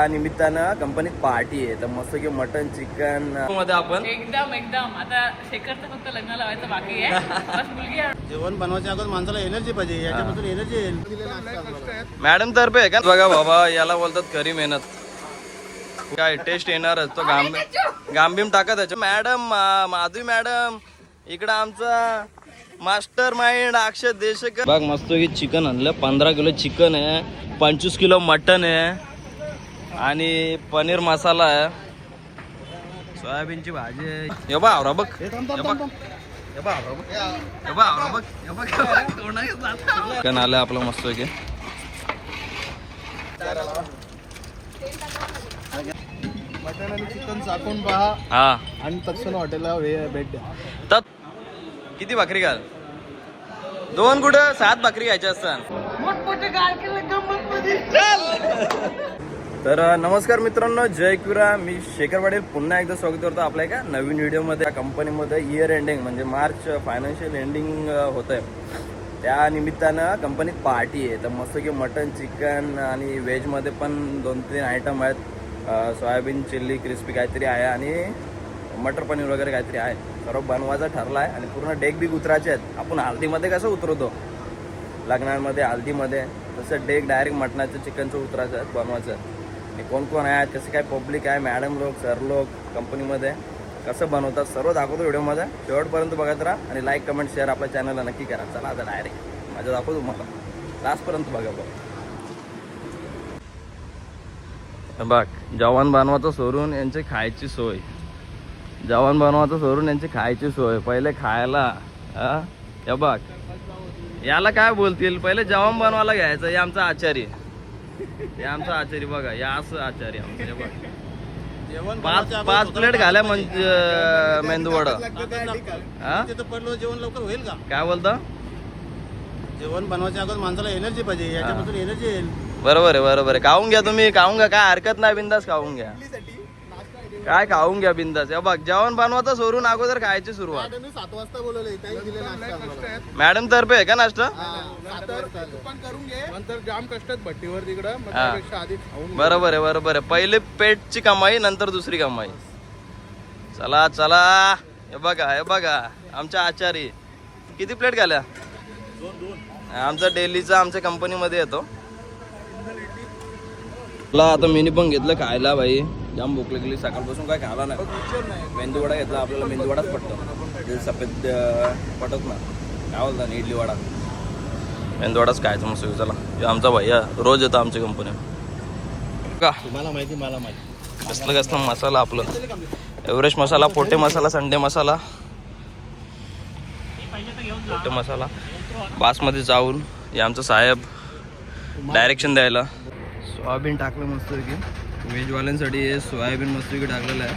त्या निमित्तानं कंपनीत पार्टी आहे, तर मस्त की मटन चिकन मध्ये आपण एकदम आता शेखरचं फक्त लग्न लावायचं बाकी आहे. बस मुलगी आहे. जेवण बनवायच्या अगोदर माणसाला एनर्जी पाहिजे, याच्यापासून एनर्जी येईल. मॅडम तर्फे आहे का बघा बाबा, याला बोलतात खरी मेहनत. काय टेस्ट येणारच तो गांभीम टाकत त्याच्या. मॅडम माधवी मॅडम इकडं आमचा मास्टर माइंड अक्षय देशकर बघ मस्त की चिकन आणलं. 15 किलो चिकन आहे, 25 किलो मटन आहे आणि पनीर मसाला आहे, सोयाबीनची भाजी आहे. हे बघ आवरा बघ, चिकन आलं आपलं मस्त की. मटन आणि चिकन चाकून पहा हा आणि तत्क्षण हॉटेलला भेट द्या. तर किती भाकरी घाल? 2 कुठं 7 भाकरी घ्यायच्या असतात. मोठमोठे गाळ केलं गंमतमध्ये. तर नमस्कार मित्रांनो, जय किरा. मी शेखर पाटील पुन्हा एकदा स्वागत करतो आपल्या एका नवीन व्हिडिओमध्ये. या कंपनीमध्ये इयर एंडिंग म्हणजे मार्च फायनान्शियल एंडिंग होत आहे, त्या निमित्तानं कंपनीत पार्टी आहे. तर मस्त की मटन चिकन आणि व्हेजमध्ये पण 2-3 आयटम आहेत. सोयाबीन चिल्ली क्रिस्पी काहीतरी आहे आणि मटर पनीर वगैरे काहीतरी आहे. सर्व बनवायचा ठरला आहे आणि पूर्ण डेक बिग उतरायचे आहेत. आपण हल्दीमध्ये कसं उतरवतो लग्नांमध्ये हल्दीमध्ये, तसं डेक डायरेक्ट मटणाचं चिकनचं उतरायचं आहे, बनवायचं आहे. आणि कोण कोण आहेत, कसे काय पब्लिक आहे, मॅडम लोक सर लोक कंपनीमध्ये कसं बनवतात सर्व दाखवतो व्हिडिओमध्ये. शेवटपर्यंत बघत राहा आणि लाईक कमेंट शेअर आपल्या चॅनलला नक्की करा. चला आता डायरेक्ट माझं दाखवतो तुम्हाला, लास्टपर्यंत बघा बघ. जेवण बनवायचं सोडून यांची खायची सोय, जेवण बनवायचं सोडून यांची खायची सोय. पहिले खायला हे बघ, याला काय बोलतील, पहिले जेवण बनवायला घ्यायचं. हे आमचा आचार्य, हे आमचा आचार्य बघा, या असं आचार्य आमचं. हे बघ जेवण 5 प्लेट घाल्या म्हणजे मेंदू वडा. पडलो जेवण लवकर होईल का? काय बोलता? जेवण बनवायच्या अगोदर माणसाला एनर्जी पाहिजे, याच्यापासून एनर्जी येईल. बरोबर आहे. खाऊन घ्या तुम्ही, खाऊन घ्या, काय हरकत नाही. बिंदास खाऊन घ्या, काय खाऊन घ्या बिंदास. हे बघ जेवण बनवायचं सोडून अगोदर खायची सुरुवात. 7 वाजता बोलवले, काही दिले नाश्ता. मॅडम तर्फे आहे का नाश्ता? करून घे, नंतर जाम कष्टात भट्टीवर तिकडं, मग त्यापेक्षा आधी खाऊन. बरोबर आहे. पहिले पेटची कमाई, नंतर दुसरी कमाई. चला चला, हे बघा आमच्या आचारी किती प्लेट घाल्या. आमचा डेलीचा आमच्या कंपनीमध्ये येतो. आता मिनी पण घेतलं खायला भाई, जाम भूक लागली, सकाळपासून काय खायला नाही. मेंदूवडा घेतला, आपल्याला मेंदूवडाच पडतो, सफेद पटत ना. काय बोलता ना, इडली वडा मेंदूवडाच खायचं मस्त. चला, हे आमचा भैया रोज येतो आमच्या कंपनी का. मला माहिती कसलं मसाला आपलं एव्हरेस्ट मसाला, पोटे मसाला, संडे मसाला, पोटे मसाला, बासमती चावल. हे आमचा साहेब डायरेक्शन द्यायला. सोयाबीन टाकलं मस्त की, व्हेजवाल्यांसाठी हे सोयाबीन मस्त की टाकलेलं आहे.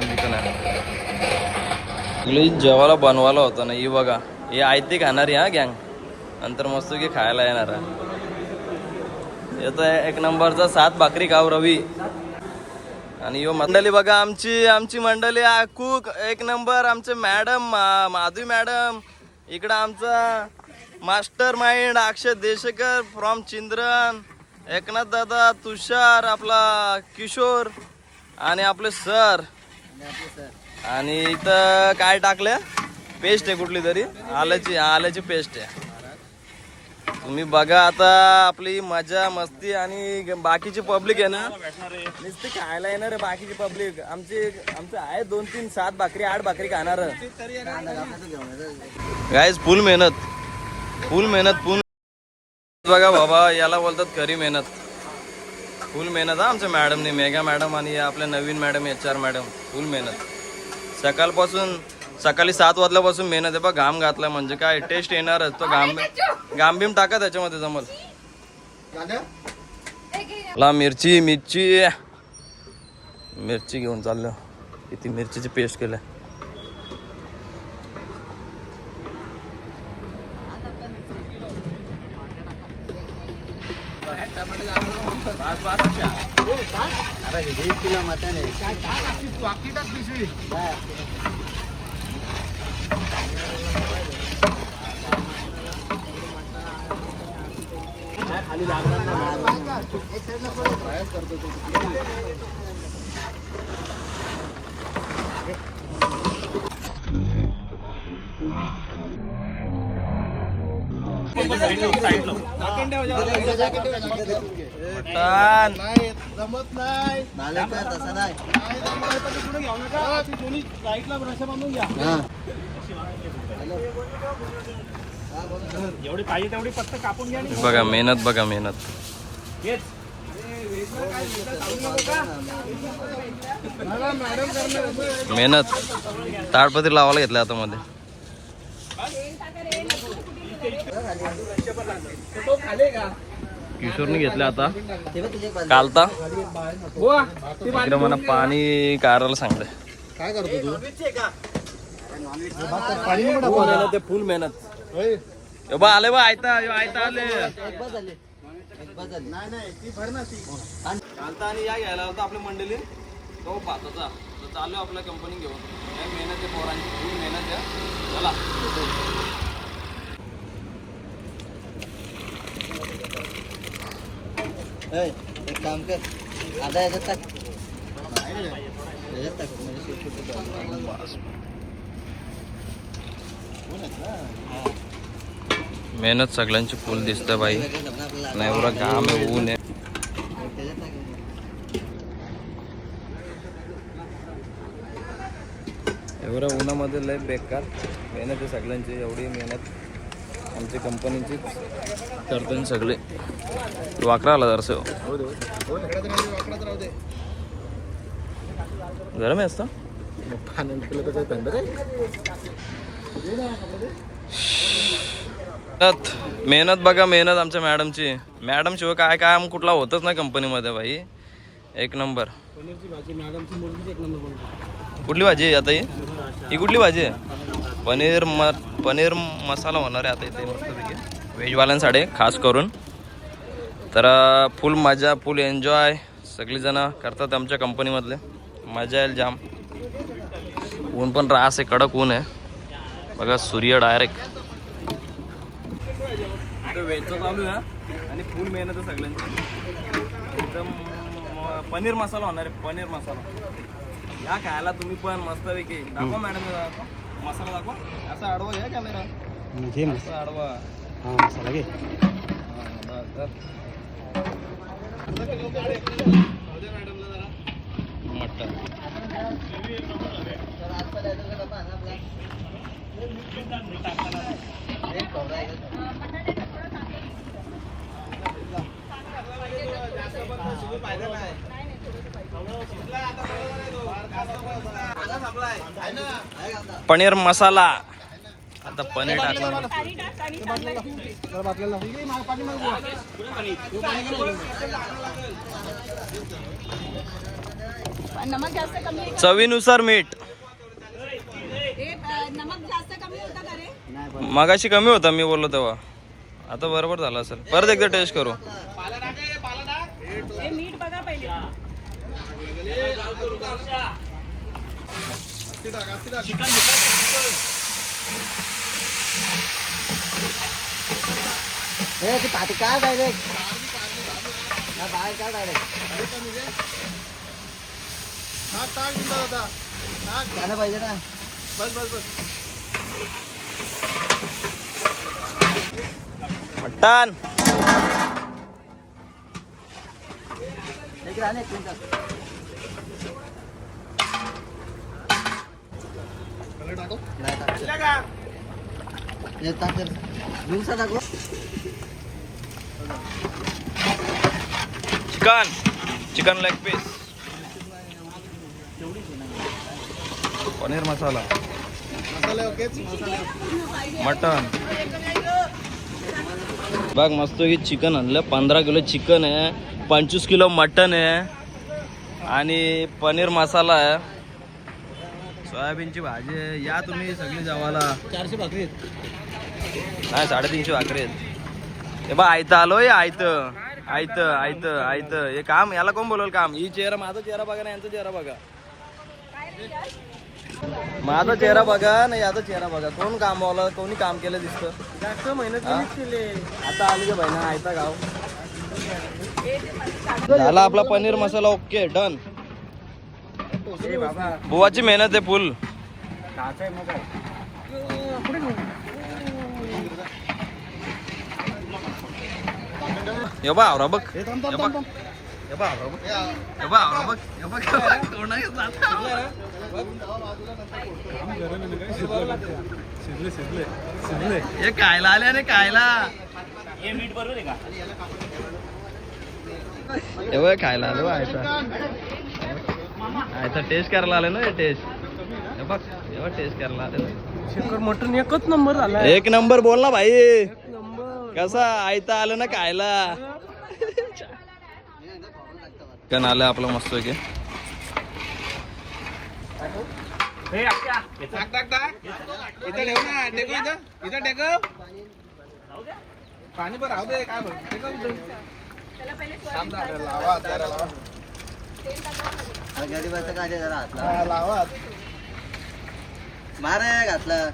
चिकन आहे जेवायला बनवायला होतं ना. ही बघा, हे आयती खाणारी हा गँग, नंतर मस्त की खायला येणार आहे. येतो एक नंबरचा 7 भाकरी खाव रवी. आणि यो मंडळी बघा, आमची मंडळी कुक एक नंबर. आमचे मॅडम माधवी मॅडम, इकडं आमचा master mind Akshay Deshkar from चिंद्रन, एकनाथ दादा, तुषार, आपला किशोर आणि आपले सर. आणि इथं काय टाकलं, पेस्ट आहे कुठली तरी, आल्याची पेस्ट आहे. तुम्ही बघा आता आपली मजा मस्ती. आणि बाकीची पब्लिक आहे ना, नुसती खायला येणार आहे. बाकीची पब्लिक आमचं आहे 2-3 7 भाकरी 8 भाकरी खाणार. गाईज फुल मेहनत. बघा बाबा, याला बोलतात खरी मेहनत. फुल मेहनत हा आमच्या मॅडमने, मेघा मॅडम आणि आपल्या नवीन मॅडम HR मॅडम. फुल मेहनत सकाळी 7 वाजल्यापासून मेहनत आहे. बघा घाम घातला म्हणजे काय टेस्ट येणारच. तो गांभीम टाका त्याच्यामध्ये जमल. ला मिरची घेऊन चाललो. किती मिरचीची पेस्ट केलं. मटण नाही जमत नाही तसं नाही नाही जमत तर पुढे घेऊ नका ती दोन्ही राईटला ब्रश बांधून घ्या एवढी पाहिजे तेवढी फक्त कापून घ्या आणि बघा मेहनत बघा मेहनत मॅडम करणार मेहनत ताडपत्री लावायला घेतलं आता मध्ये किशोरने घेतलं आता कालता इकडे मला पाणी कारायला सांगतंय काय करतो तू ते फुल मेहनत होय. बा आले बा आयता आले नाही नाही ती भर ना ती कालता आणि या घ्यायला होता आपल्या मंडळी तो भाताचा तर चालू आपल्या कंपनी घेऊन काय मेहनत आहे पोरांची फुल मेहनत आहे चला एक काम कर आधा याच्यात टाक याच्यात टाक म्हणजे मेहनत सगळ्यांची फुल दिसतं बाई नाही एवढा घाम आहे ऊन आहे एवढ्या उन्हामध्ये लय बेकार मेहनत आहे सगळ्यांची एवढी मेहनत आमच्या कंपनीची करतो सगळे वाकरा आला जरासं गरम आहे असतं मेहनत बघा मेहनत आमच्या मॅडमची मॅडम शिवाय काय काय कुठला होतच नाही कंपनीमध्ये भाई एक नंबर कुठली भाजी आहे आता ही कुठली भाजी आहे पनीर मसाला होणार आहे आता इथे मस्तपैकी व्हेजवाल्यांसाठी खास करून तर फुल मजा फुल एन्जॉय सगळीजणं करतात आमच्या कंपनीमधले मजा येईल जाम ऊन पण रास आहे कडक ऊन आहे बघा सूर्य डायरेक्ट वेजचं चालू आहे आणि फुल मेहनत आहे सगळ्यांची एकदम पनीर मसाला होणार आहे पनीर मसाला या खायला तुम्ही पण मस्तपैकी दाखवा मॅडम मसाला दाखवा असं आडवा घ्या कॅमेरा असं आडवा मसाला घे मटन पनीर मसाला आता पनीर टाकलं नमक जास्त कमी चवीनुसार मीठ नमक जास्त कमी होता का रे मगाशी कमी होता मी बोललो तेव्हा आता बरोबर झालं असेल परत एकदा टेस्ट करू मीठ बघा पहिले ती पाठी काय डायरेक्ट बाहेर काय डायरेक्ट टाक दादा टाक त्याला पाहिजे ना बस बस बस मटन एक राहणे एक मिनिट टाको नाही टाक येतात दिवसा टाकू chicken leg piece paneer masala मसाले ओकेच मसाले मटन बघ मस्त की चिकन आणलं 15 किलो चिकन आहे 25 किलो मटन आहे आणि पनीर मसाला आहे सोयाबीनची भाजी आहे या तुम्ही सगळी जेवायला 400 भाकरी नाही 350 भाकरी आहेत हे बा आयतं आलो आयतं आयतं आयतं आयतं हे काम याला कोण बोलवलं काम ही चेहरा माझा चेहरा बघा ना यांचा चेहरा बघा माझा चेहरा बघा नाही याचा चेहरा बघा. कोण कामवाला कोणी काम केलं दिसतं. जास्त मेहनत हा? केले. आता आली का बहिणा आयता गाव. झाला आपला पनीर मसाला ओके डन. बुवाची मेहनत आहे फुल. हे बा आवरा बघ. हे बघ. हे बा आवरा बघ. हे बा आवरा बघ. हे बघ. कोणाही जात. हे कायला आले आणि कायला हे बघ खायला आलो आयता टेस्ट करायला आले ना हे टेस्ट. हे बघ टेस्ट करायला आले. मटन एकच नंबर झाला. एक नंबर बोल ना भाई. कसा आयता आलं ना खायला. चिकन आलं आपलं मस्त की. पाणी पण राहू दे काय गडी बस काढे जरा हातला लावा. मारे घातलं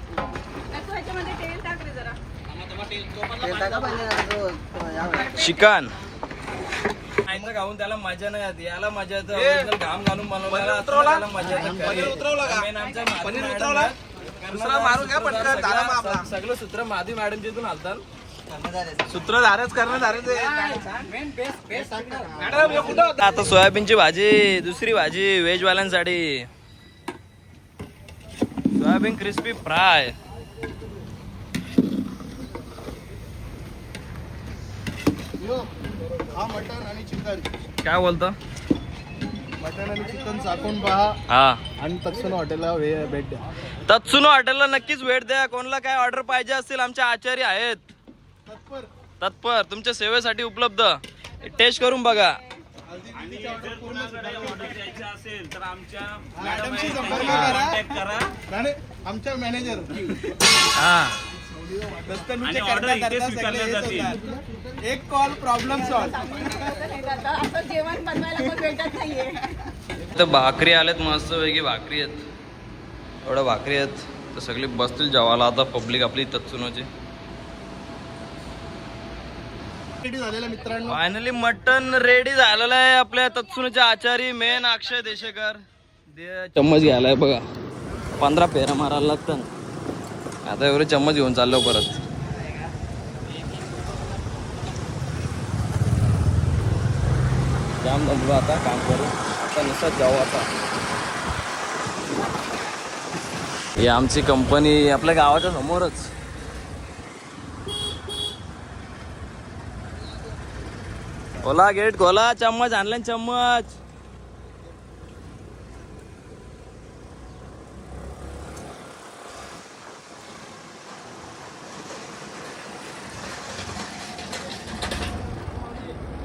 तेल टाक रे जरा. ते टाका पाहिजे ना तो यावर. चिकन आईचं खाऊन त्याला मजा नाही येत. याला मजा येतं. original घाम घालून बनवलेला त्याला मजा येतं. Main आमच्या माधवी मॅडम सगळं सूत्र माधवी मॅडम जिथून हालतात. सूत्रधारच करणार. आता सोयाबीनची भाजी दुसरी भाजी व्हेज वाल्यांसाठी. Soybean crispy fry. हा मटन आणि चिकन. काय बोलतो. मटन आणि चिकन चाकून पहा हा आणि तत्सुन हॉटेलला भेट द्या. तत्सुनो हॉटेलला नक्कीच भेट द्या. कोणाला काय ऑर्डर पाहिजे असतील आमचे आचार्य आहेत तत्पर तुमच्या सेवेसाठी उपलब्ध. टेस्ट करून बघा. मॅडमशी संपर्क करा. आणि आमच्या मॅनेजर हा एक कॉल प्रॉब्लेम सॉल्व. असं जेवण बनवायला पण भेटत नाहीये. तर भाकरी आल्यात मस्त वेगळी भाकरी आहेत. एवढ्या भाकरी आहेत तर सगळी बसतील जेवायला आता पब्लिक आपली तत्सुनोची. रेडी झालेला मित्रांनो. फायनली मटन रेडी झालेलं आहे आपल्या तत्सुनोचे आचारी मेन अक्षय देशेकर. चम्मच घ्यायलाय बघा. 15 फेऱ्या मारायला लागतात. आता एवढे चम्मच घेऊन चाललो परत. जाम दमलो आता काम करू. आता नुसतं जाऊ आता. ही आमची कंपनी आपल्या गावाच्या समोरच. खोला गेट खोला. चम्मच आणला चम्मच.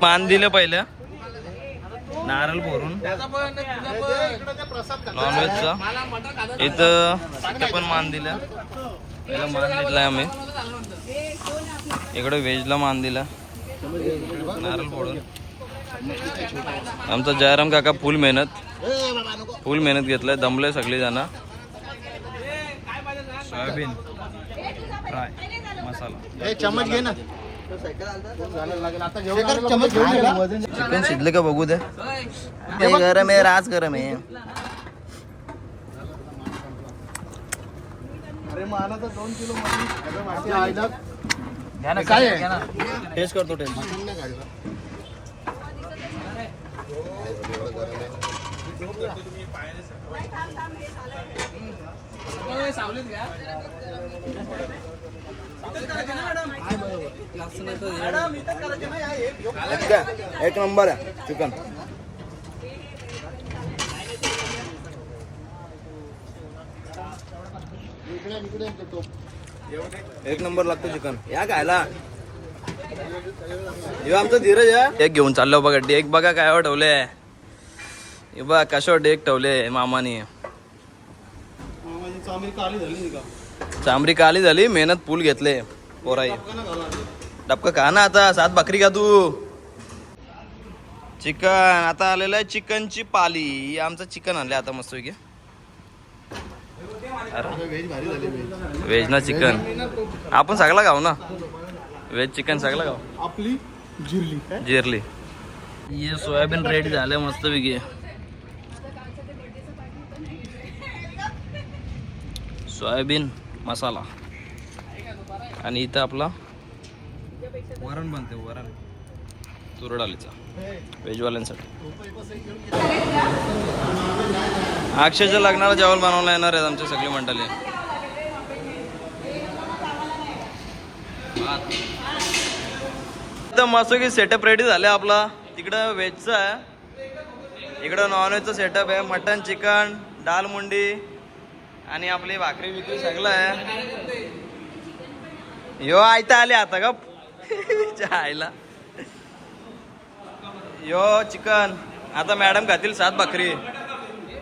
मान दिलं पहिलं नारळ भरून नॉनव्हेजचा. इथं पण मान दिला. पहिला मान दिलाय आम्ही. इकडे व्हेजला मान दिला नारळ फोडून. आमचा जयराम काका फुल मेहनत घेतलाय. दमले सगळे जण. सोयाबीन फ्राय मसाला. चम्मच घे ना. चिकन शिजले का बघू द्या. ते गरम आहे राज गरम आहे. अरे मानाचा 2 किलो मटन काय आहे? टेस्ट करतो टेस्ट. एक नंबर आहे चिकन. एक नंबर लागतो चिकन. या खायला. आमचं धीरज आहे. एक घेऊन चाललो बघा. डेक बघा काय ठेवले. हे बघा कशावर डेक ठेवले मामानी. चांबरी काली झाली. मेहनत फुल घेतले पोराई. डबका खा ना आता. 7 भाकरी का तू. चिकन आता आलेलं आहे. चिकनची पाली. आमचं चिकन आणले आता मस्त की. व्हेज भारी झाली व्हेज. व्हेज ना चिकन आपण सगळं खाऊ ना. व्हेज चिकन सगळं खाऊ. आपली जिरली काय जिरली. ये सोयाबीन रेडी झालं मस्तपैकी. सोयाबीन मसाला आणि इथं आपला वरण बनते. वरण तूर डाळीचा व्हेजवाल्यांसाठी. अक्षयच्या लग्नाला जेवण बनवायला येणार आहेत आमची सगळी मंडळी. इथं मस्तपैकी सेटअप रेडी झाले आपला. तिकडं व्हेजचा आहे, इकडं नॉनव्हेजचा सेटअप आहे. मटन, चिकन, दाल मुंडी आणि आपली भाकरी बिकरी सगळं आहे. यो आयता आले आता का आईला. यो चिकन आता मॅडम खातील 7 भाकरी.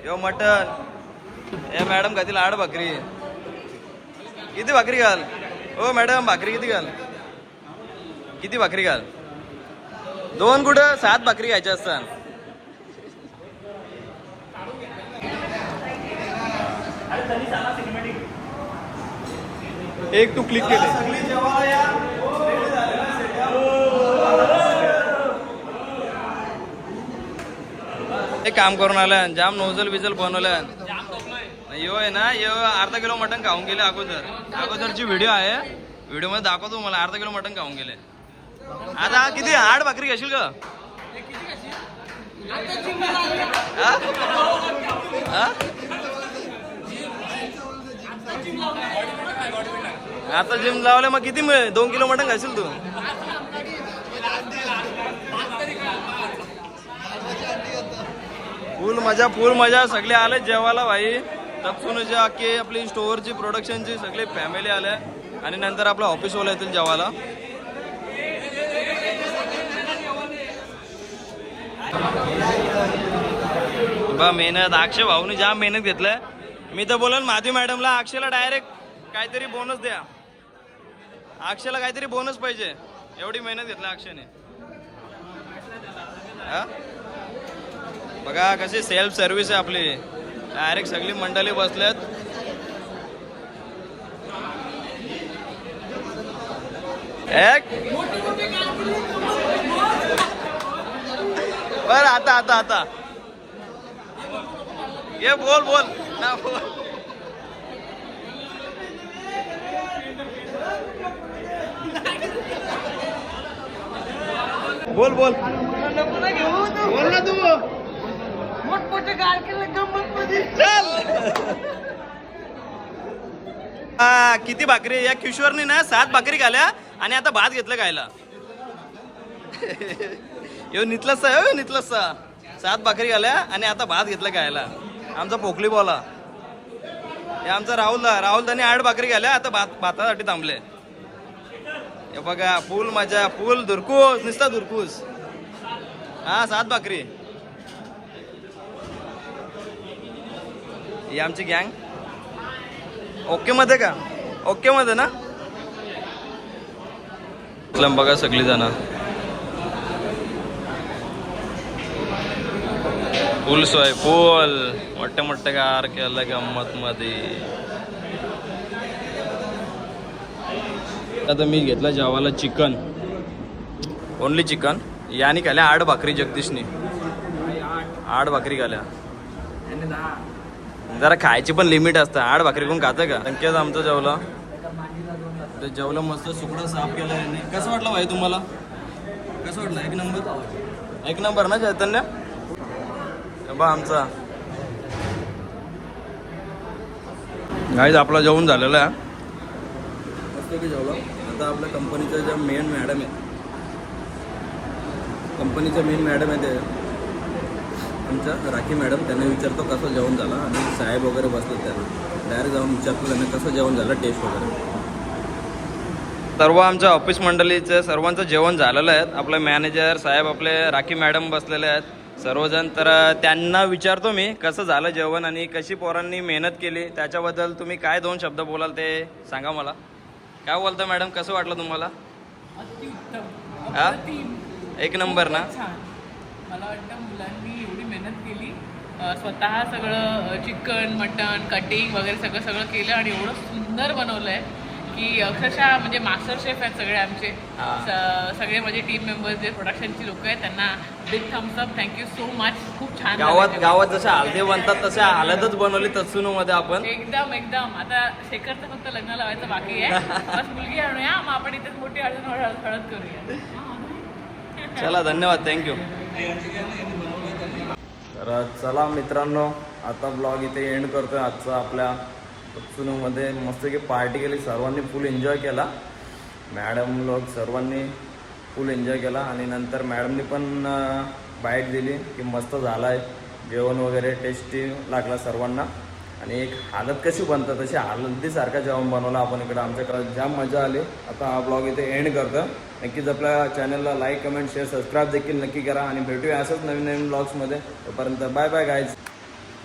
यो मटन हे मॅडम खातील 8 भाकरी. किती भाकरी घाल हो मॅडम? भाकरी किती घाल? किती भाकरी घाल? 2 कुठं 7 भाकरी घ्यायच्या असतात. एक तू क्लिक केले. एक काम करून आल्या जाम नोजल बिजल बनवल्या. यो आहे ना यो अर्धा किलो मटण खाऊन गेले अगोदरची व्हिडिओ आहे. व्हिडिओ मध्ये दाखवतो मला. अर्धा किलो मटण खाऊन गेले. आता किती 8 भाकरी घेशील का? हा? हा? आता जिम लावलं मग किती 2 किलो मटण खाशील तू? फुल मजा सगळे आले जेवायला भाई. तत्सुनची अख्खी आपली स्टोअरची प्रोडक्शनची सगळी फॅमिली आल्या आणि नंतर आपल्या ऑफिसवाला येतील जेवायला. बा मेहनत अक्षय भाऊनी जाम मेहनत घेतलंय. मी तर बोलन माधवी मॅडमला अक्षयला डायरेक्ट काहीतरी बोनस द्या. अक्षयला काहीतरी बोनस पाहिजे. एवढी मेहनत घेतली अक्षयने. हा बघा कशी सेल्फ सर्व्हिस आहे आपली. डायरेक्ट सगळी मंडळी बसल्यात. बर आता ये बोल ना बोल बोल ना तू. मोठमोठे गाड केले गंमत मध्ये. चल. किती भाकरी या किशोरनी ना 7 भाकरी खाल्या आणि आता भात घेतलं खायला. यो नितलसा 7 भाकरी खाल्या आणि आता भात घेतलं खायला. आमचा पोखली बोला हे आमचा राहुल त्यांनी 8 भाकरी खाल्या आता भातासाठी थांबले. हे बघा फुल मजा फुल धुरकूस नुसता धुरकूस. हा 7 भाकरी. ही आमची गँग ओके मध्ये का? ओके मध्ये ना? बघा सगळी जण फुल सोय फुल मोठे कार केलं गंमत मध्ये. आता मी घेतलं जेवायला चिकन. Only chicken. याने खाल्या 8 भाकरी. जगदीशनी 8 भाकरी खाल्या. जरा खायची पण लिमिट असतं. 8 भाकरी कोण खातं का? संकेत आमचं जेवलं ते जेवलं मस्त. सुकडा साफ केला यांनी. कसं वाटलं भाई तुम्हाला? कसं वाटलं? एक नंबर ना चैतन्य? बा आमचा गाईज आपला जेवण झालेला आहे मस्त की जेवलं. आता आपल्या कंपनीच्या ज्या मेन मॅडम आहेत ते आमच्या राखी मॅडम. त्यांना विचारतो कसं जेवण झालं आणि साहेब वगैरे बसतात त्यांना डायरेक्ट जाऊन विचारतो त्यांना कसं जेवण झालं टेस्ट वगैरे. सर्व आमच्या ऑफिस मंडळीचं सर्वांचं जेवण झालेलं आहे. आपले मॅनेजर साहेब आपले राखी मॅडम बसलेले आहेत सर्वजण. तर त्यांना विचारतो मी कसं झालं जेवण आणि कशी पोरांनी मेहनत केली त्याच्याबद्दल तुम्ही काय 2 शब्द बोलाल ते सांगा मला. काय बोलता मॅडम? कसं वाटलं तुम्हाला? अतिउत्तम. एक नंबर ना? छान. मला वाटतं मुलांनी एवढी मेहनत केली स्वतः सगळं चिकन मटन कटिंग वगैरे सगळं केलं आणि एवढं सुंदर बनवलं आहे की अक्षरशः म्हणजे मास्टर शेफ आहेत सगळे आमचे. सगळे माझे टीम मेंबर्स जे प्रोडक्शनची लोक आहेत त्यांना big thumbs up. Thank you so much. खूप छान गावात जसे हलदे बनतात तसे हलदच बनवली तत्सुनू मध्ये आपण. एकदम आता शेखरचं फक्त लग्न लावायचं बाकी आहे. बस मुलगी आणूया मग आपण इथेच मोठी हळद करूया. चला धन्यवाद, थँक्यू. तर चला मित्रांनो, आता ब्लॉग इथे एंड करतोय आजचा. आपल्या मध्ये मस्तपैकी पार्टी केली, सर्वांनी फुल एन्जॉय केला. मॅडम लोक सर्वांनी फुल एन्जॉय केला आणि नंतर मॅडमनी पण बाईट दिली की मस्त झाला आहे जेवण वगैरे, टेस्टी लागला सर्वांना. आणि एक हळद कशी बनतात तशी हळदीसारखं जेवण बनवलं आपण इकडं. आमच्याकडे जाम मजा आली. आता हा ब्लॉग इथे एंड करतो. नक्कीच आपल्या चॅनलला लाईक कमेंट शेअर सबस्क्राईब देखील नक्की करा आणि भेटूया असंच नवीन ब्लॉग्समध्ये. तोपर्यंत बाय बाय गाईज.